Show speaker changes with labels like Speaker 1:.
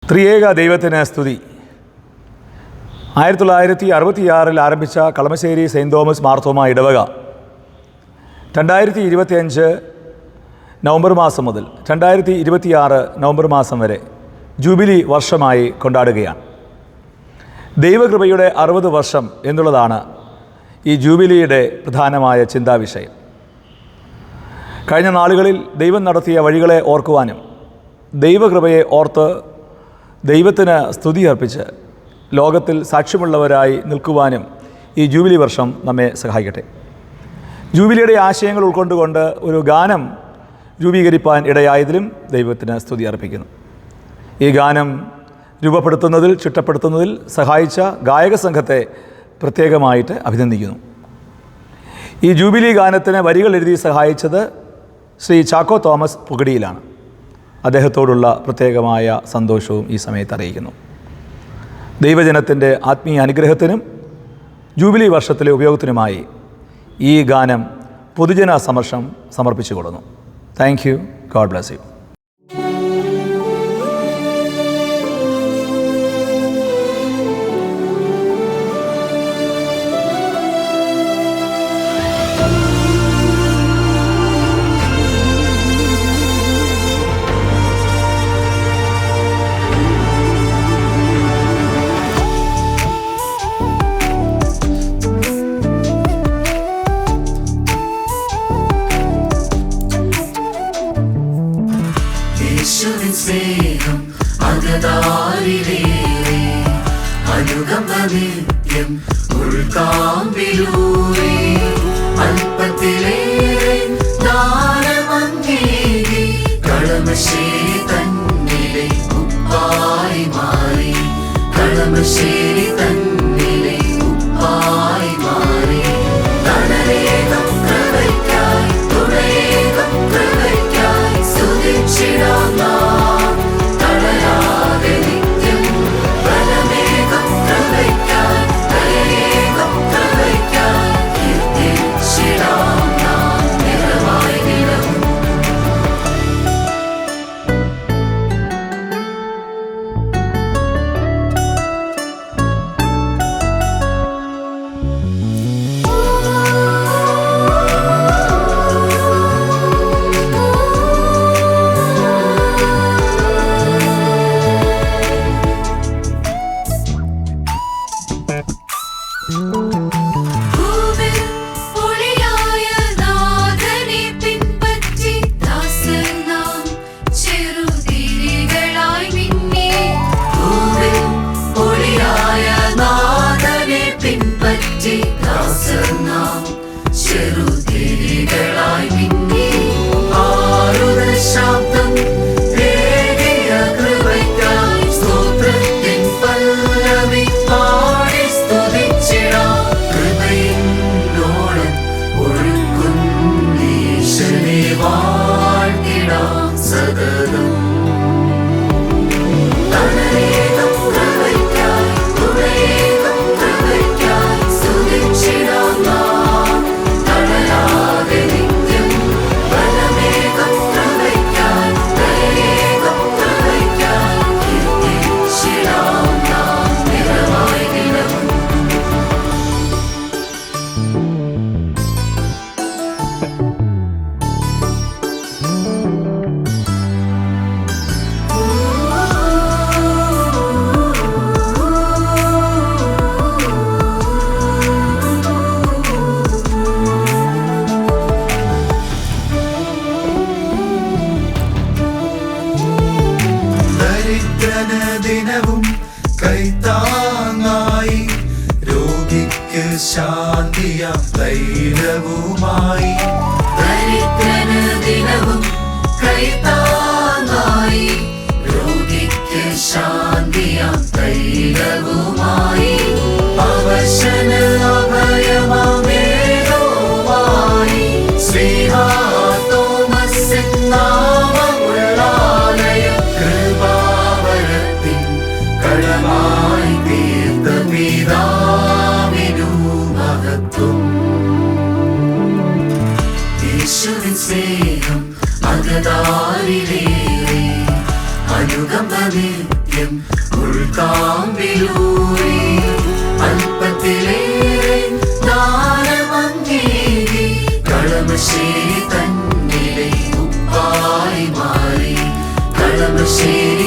Speaker 1: ത്രിയേക ദൈവത്തിന് സ്തുതി. 1966 ആരംഭിച്ച കളമശ്ശേരി സെയിൻറ്റ് തോമസ് മാർത്തോമ ഇടവക 2025 നവംബർ മാസം മുതൽ 2026 നവംബർ മാസം വരെ ജൂബിലി വർഷമായി കൊണ്ടാടുകയാണ്. ദൈവകൃപയുടെ 60 വർഷം എന്നുള്ളതാണ് ഈ ജൂബിലിയുടെ പ്രധാനമായ ചിന്താവിഷയം. കഴിഞ്ഞ നാളുകളിൽ ദൈവം നടത്തിയ വഴികളെ ഓർക്കുവാനും ദൈവകൃപയെ ഓർത്ത് ദൈവത്തിന് സ്തുതി അർപ്പിച്ച് ലോകത്തിൽ സാക്ഷ്യമുള്ളവരായി നിൽക്കുവാനും ഈ ജൂബിലി വർഷം നമ്മെ സഹായിക്കട്ടെ. ജൂബിലിയുടെ ആശയങ്ങൾ ഉൾക്കൊണ്ടുകൊണ്ട് ഒരു ഗാനം രൂപീകരിപ്പാൻ ഇടയായതിലും ദൈവത്തിന് സ്തുതി അർപ്പിക്കുന്നു. ഈ ഗാനം രൂപപ്പെടുത്തുന്നതിൽ ചിട്ടപ്പെടുത്തുന്നതിൽ സഹായിച്ച ഗായക സംഘത്തെ പ്രത്യേകമായിട്ട് അഭിനന്ദിക്കുന്നു. ഈ ജൂബിലി ഗാനത്തിന് വരികൾ എഴുതി സഹായിച്ചത് ശ്രീ ചാക്കോ തോമസ് പുകടിയിലാണ്. അദ്ദേഹത്തോടുള്ള പ്രത്യേകമായ സന്തോഷവും ഈ സമയത്ത് അറിയിക്കുന്നു. ദൈവജനത്തിൻ്റെ ആത്മീയ അനുഗ്രഹത്തിനും ജൂബിലി വർഷത്തിലെ ഉപയോഗത്തിനുമായി ഈ ഗാനം പൊതുജന സമർഷം സമർപ്പിച്ചു കൊടുക്കുന്നു. Thank you. God bless you.
Speaker 2: സ്നേഹം അകതാരിലേറെ അനുകമ്പനിത്യം ഉൾക്കാമ്പിലൂറെ അല്പത്തിലേറെ ദാനമങ്ങേകി കളമശ്ശേരി തന്നിലെ ഉപ്പായി മാറി കളമശ്ശേരി തന്നിലെ ഉപ്പായി മാറി തണലേകം കൃപയ്ക്കായി തുണയേകം കൃപയ്ക്കായി സ്തുതിച്ചിടാം ചെറുതിരികളായി മിന്നി ആറുതൽ ശബ്ദം ഏകിയ കൃപയ്ക്കായി സ്തോത്രത്തിൻ പല്ലവി പാടി സ്തുതിച്ചിടാം. കൃപയിന്നോളം ഒഴുക്കുന്നീശനെ വാഴ്ത്തിടാം സതതം. തണലേകം കൃപയ്ക്കായി തുണയേകം കൃപയ്ക്കായി സ്തുതിച്ചിടാം. ദിനവും കൈത്താങ്ങായി രോഗിക്ക് ശാന്തിയാം തൈലവുമായി ദിനവും കൈത്താങ്ങായി രോഗിക്ക് ശാന്തിയാം തൈലവുമായി അവശന അഭയമേതുമായി ശ്രീഹാ തോമസ് നാമമുള്ളാലയം കളമായി തീർത്ത പിതാവിനു മഹത്വം. യേശുവിൻ സ്നേഹം അകതാരിലേറെ അനുകമ്പനിത്യം ഹൃദയം ഉൾക്കാമ്പിലൂറി അല്പത്തിലേറെ ദാനമങ്ങേകി കളമശ്ശേരി തന്നിലെ ഉപ്പായി മാറി കളമശ്ശേരി